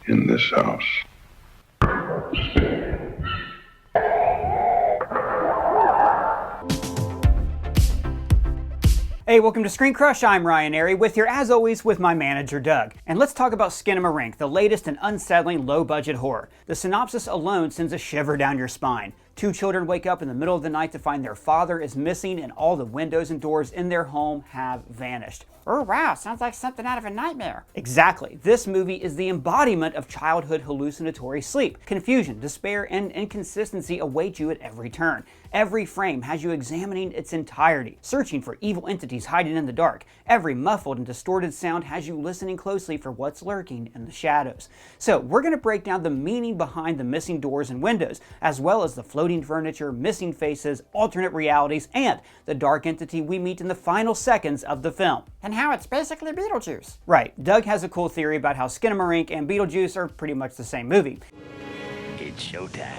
in this house. Hey, welcome to ScreenCrush. I'm Ryan Airy with you, as always, with my manager, Doug. And let's talk about Skinamarink, the latest and unsettling low-budget horror. The synopsis alone sends a shiver down your spine. Two children wake up in the middle of the night to find their father is missing and all the windows and doors in their home have vanished. Oh wow, sounds like something out of a nightmare. Exactly. This movie is the embodiment of childhood hallucinatory sleep. Confusion, despair, and inconsistency await you at every turn. Every frame has you examining its entirety, searching for evil entities hiding in the dark. Every muffled and distorted sound has you listening closely for what's lurking in the shadows. So we're going to break down the meaning behind the missing doors and windows, as well as the floating furniture, missing faces, alternate realities, and the dark entity we meet in the final seconds of the film. And how it's basically Beetlejuice. Right. Doug has a cool theory about how Skinamarink and Beetlejuice are pretty much the same movie. It's showtime.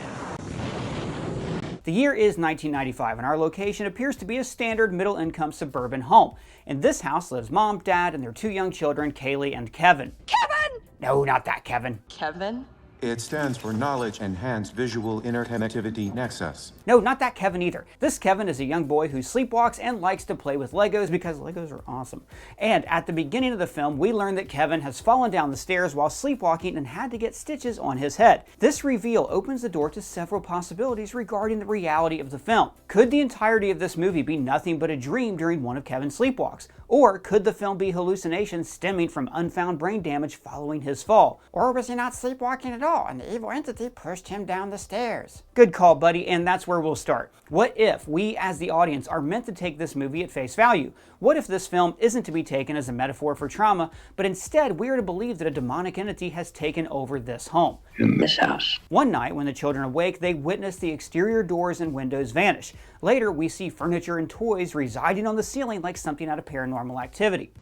The year is 1995, and our location appears to be a standard middle-income suburban home. In this house lives Mom, Dad, and their two young children, Kaylee and Kevin. Kevin! No, not that Kevin. Kevin? It stands for Knowledge Enhanced Visual Interconnectivity Nexus. No, not that Kevin either. This Kevin is a young boy who sleepwalks and likes to play with Legos because Legos are awesome. And at the beginning of the film, we learn that Kevin has fallen down the stairs while sleepwalking and had to get stitches on his head. This reveal opens the door to several possibilities regarding the reality of the film. Could the entirety of this movie be nothing but a dream during one of Kevin's sleepwalks? Or could the film be hallucinations stemming from unfound brain damage following his fall? Or was he not sleepwalking at all and the evil entity pushed him down the stairs? Good call, buddy, and that's where we'll start. What if we, as the audience, are meant to take this movie at face value? What if this film isn't to be taken as a metaphor for trauma, but instead we are to believe that a demonic entity has taken over this home? In this house. One night, when the children awake, they witness the exterior doors and windows vanish. Later, we see furniture and toys residing on the ceiling like something out of Paranormal Activity.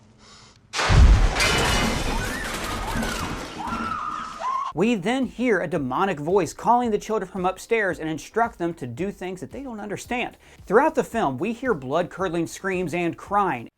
We then hear a demonic voice calling the children from upstairs and instruct them to do things that they don't understand. Throughout the film, we hear blood-curdling screams and crying.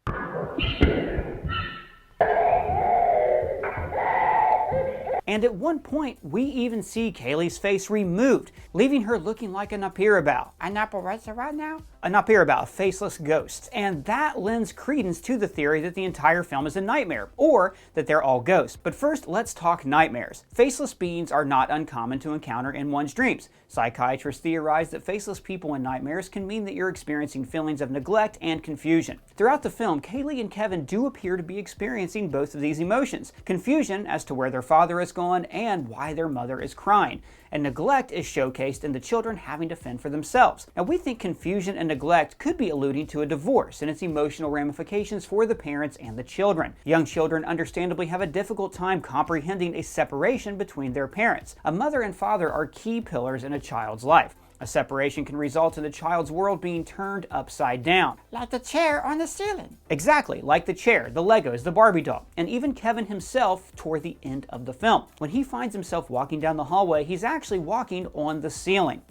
And at one point, we even see Kaylee's face removed, leaving her looking like a napirabao. An apple what's it right now? A napirabao, a faceless ghost. And that lends credence to the theory that the entire film is a nightmare, or that they're all ghosts. But first, let's talk nightmares. Faceless beings are not uncommon to encounter in one's dreams. Psychiatrists theorize that faceless people in nightmares can mean that you're experiencing feelings of neglect and confusion. Throughout the film, Kaylee and Kevin do appear to be experiencing both of these emotions. Confusion as to where their father is gone and why their mother is crying. And neglect is showcased in the children having to fend for themselves. Now, we think confusion and neglect could be alluding to a divorce and its emotional ramifications for the parents and the children. Young children understandably have a difficult time comprehending a separation between their parents. A mother and father are key pillars in a child's life. A separation can result in the child's world being turned upside down. Like the chair on the ceiling. Exactly, like the chair, the Legos, the Barbie doll, and even Kevin himself toward the end of the film. When he finds himself walking down the hallway, he's actually walking on the ceiling.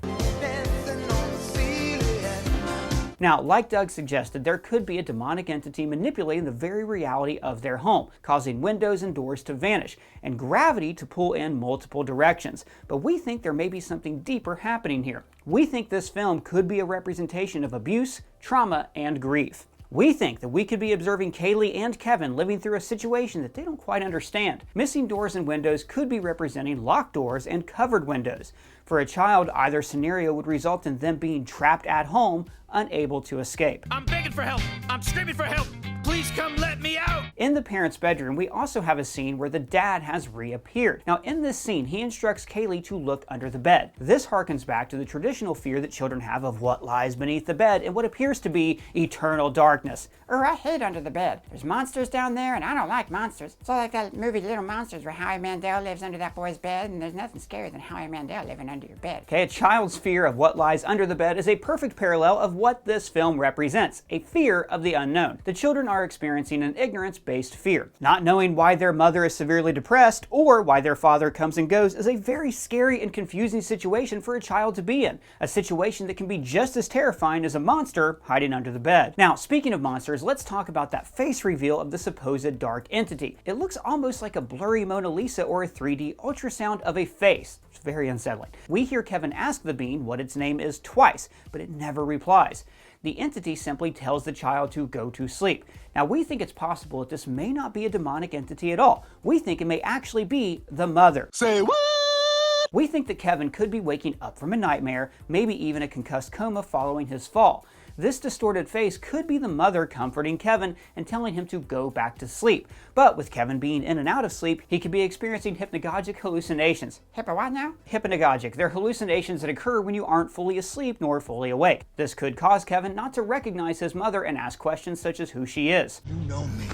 Now, like Doug suggested, there could be a demonic entity manipulating the very reality of their home, causing windows and doors to vanish, and gravity to pull in multiple directions. But we think there may be something deeper happening here. We think this film could be a representation of abuse, trauma, and grief. We think that we could be observing Kaylee and Kevin living through a situation that they don't quite understand. Missing doors and windows could be representing locked doors and covered windows. For a child, either scenario would result in them being trapped at home, unable to escape. I'm begging for help. I'm screaming for help. Please come let me out. In the parents' bedroom, we also have a scene where the dad has reappeared. Now, in this scene, he instructs Kaylee to look under the bed. This harkens back to the traditional fear that children have of what lies beneath the bed and what appears to be eternal darkness. I hate under the bed. There's monsters down there, and I don't like monsters. It's all like that movie Little Monsters where Howie Mandel lives under that boy's bed, and there's nothing scarier than Howie Mandel living under your bed. Okay, a child's fear of what lies under the bed is a perfect parallel of what this film represents, a fear of the unknown. The children are are experiencing an ignorance-based fear. Not knowing why their mother is severely depressed or why their father comes and goes is a very scary and confusing situation for a child to be in, a situation that can be just as terrifying as a monster hiding under the bed. Now, speaking of monsters, let's talk about that face reveal of the supposed dark entity. It looks almost like a blurry Mona Lisa or a 3D ultrasound of a face. It's very unsettling. We hear Kevin ask the being what its name is twice, but it never replies. The entity simply tells the child to go to sleep. Now, we think it's possible that this may not be a demonic entity at all. We think it may actually be the mother. Say what? We think that Kevin could be waking up from a nightmare, maybe even a concussed coma following his fall. This distorted face could be the mother comforting Kevin and telling him to go back to sleep. But with Kevin being in and out of sleep, he could be experiencing hypnagogic hallucinations. Hippo what now? Hypnagogic. They're hallucinations that occur when you aren't fully asleep nor fully awake. This could cause Kevin not to recognize his mother and ask questions such as who she is. You know me.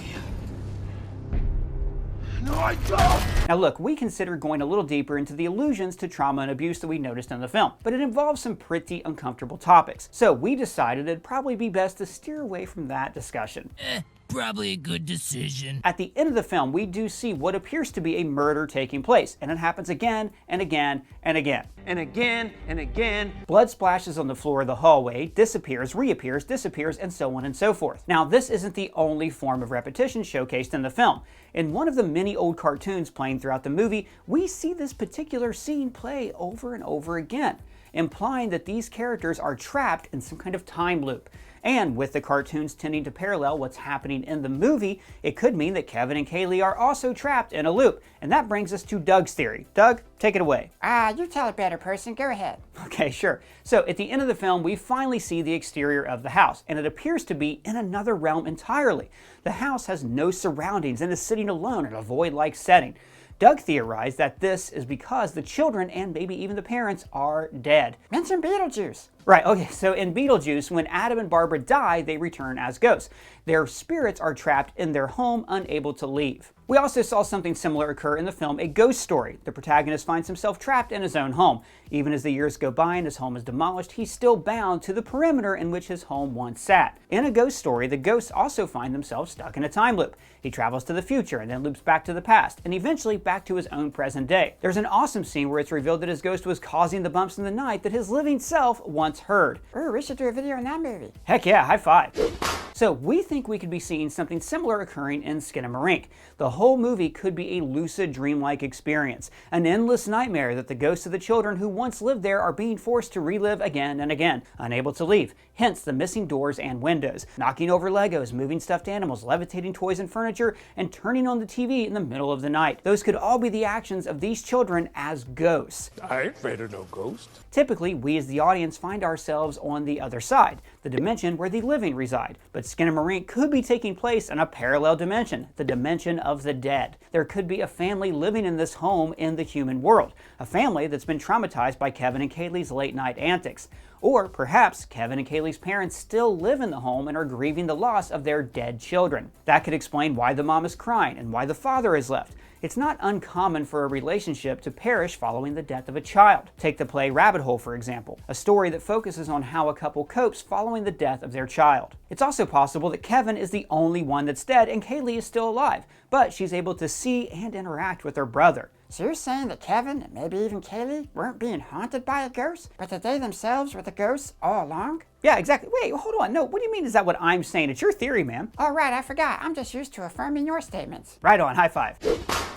No, I don't! Now look, we consider going a little deeper into the allusions to trauma and abuse that we noticed in the film, but it involves some pretty uncomfortable topics. So we decided it'd probably be best to steer away from that discussion. Probably a good decision. At the end of the film, we do see what appears to be a murder taking place, and it happens again and again and again. And again and again. Blood splashes on the floor of the hallway, disappears, reappears, disappears, and so on and so forth. Now, this isn't the only form of repetition showcased in the film. In one of the many old cartoons playing throughout the movie, we see this particular scene play over and over again, implying that these characters are trapped in some kind of time loop. And with the cartoons tending to parallel what's happening in the movie, it could mean that Kevin and Kaylee are also trapped in a loop. And that brings us to Doug's theory. Doug, take it away. You tell it better, person. Go ahead. Okay, sure. So at the end of the film, we finally see the exterior of the house, and it appears to be in another realm entirely. The house has no surroundings and is sitting alone in a void-like setting. Doug theorized that this is because the children and maybe even the parents are dead. Mention Beetlejuice. Right, okay, so in Beetlejuice, when Adam and Barbara die, they return as ghosts. Their spirits are trapped in their home, unable to leave. We also saw something similar occur in the film A Ghost Story. The protagonist finds himself trapped in his own home. Even as the years go by and his home is demolished, he's still bound to the perimeter in which his home once sat. In A Ghost Story, the ghosts also find themselves stuck in a time loop. He travels to the future and then loops back to the past, and eventually back to his own present day. There's an awesome scene where it's revealed that his ghost was causing the bumps in the night that his living self once heard. Ooh, we should do a video on that movie. Heck yeah, high five. So we think we could be seeing something similar occurring in Skinamarink. The whole movie could be a lucid, dreamlike experience, an endless nightmare that the ghosts of the children who once lived there are being forced to relive again and again, unable to leave. Hence the missing doors and windows, knocking over Legos, moving stuffed animals, levitating toys and furniture, and turning on the TV in the middle of the night. Those could all be the actions of these children as ghosts. I ain't afraid of no ghost. Typically, we as the audience find ourselves on the other side, the dimension where the living reside. But Skinamarink could be taking place in a parallel dimension, the dimension of the dead. There could be a family living in this home in the human world, a family that's been traumatized by Kevin and Kaylee's late night antics. Or perhaps Kevin and Kaylee's parents still live in the home and are grieving the loss of their dead children. That could explain why the mom is crying and why the father is left. It's not uncommon for a relationship to perish following the death of a child. Take the play Rabbit Hole, for example, a story that focuses on how a couple copes following the death of their child. It's also possible that Kevin is the only one that's dead and Kaylee is still alive, but she's able to see and interact with her brother. So you're saying that Kevin, and maybe even Kaylee, weren't being haunted by a ghost, but that they themselves were the ghosts all along? Yeah, exactly. Wait, hold on. No, what do you mean is that what I'm saying? It's your theory, man. Oh, right, I forgot. I'm just used to affirming your statements. Right on, high five.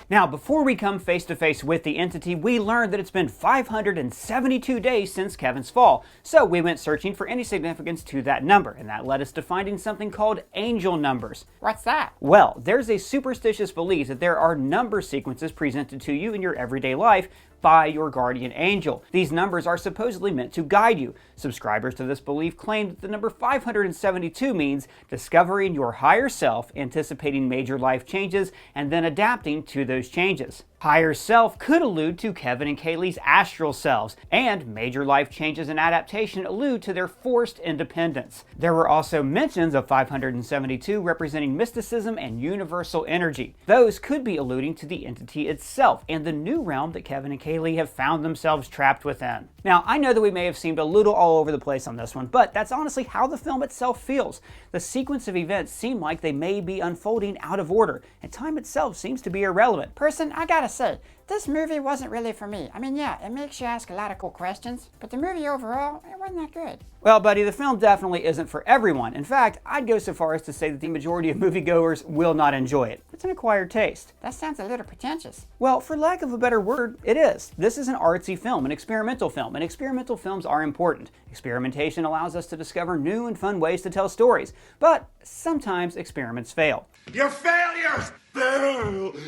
Now, before we come face to face with the entity, we learned that it's been 572 days since Kevin's fall. So we went searching for any significance to that number, and that led us to finding something called angel numbers. What's that? Well, there's a superstitious belief that there are number sequences presented to you in your everyday life by your guardian angel. These numbers are supposedly meant to guide you. Subscribers to this belief claim that the number 572 means discovering your higher self, anticipating major life changes, and then adapting to those changes. Higher self could allude to Kevin and Kaylee's astral selves, and major life changes and adaptation allude to their forced independence. There were also mentions of 572 representing mysticism and universal energy. Those could be alluding to the entity itself and the new realm that Kevin and Kaylee have found themselves trapped within. Now, I know that we may have seemed a little all over the place on this one, but that's honestly how the film itself feels. The sequence of events seem like they may be unfolding out of order, and time itself seems to be irrelevant. Person, I gotta say, this movie wasn't really for me. I mean, yeah, it makes you ask a lot of cool questions, but the movie overall, it wasn't that good. Well, buddy, the film definitely isn't for everyone. In fact, I'd go so far as to say that the majority of moviegoers will not enjoy it. It's an acquired taste. That sounds a little pretentious. Well, for lack of a better word, it is. This is an artsy film, an experimental film, and experimental films are important. Experimentation allows us to discover new and fun ways to tell stories, but sometimes experiments fail. You're failures! Failures!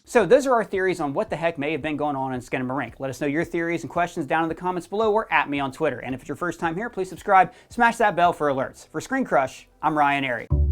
So those are our theories on what the heck may have been going on in Skinamarink. Let us know your theories and questions down in the comments below or at me on Twitter. And if it's your first time here, please subscribe, smash that bell for alerts. For ScreenCrush, I'm Ryan Airy.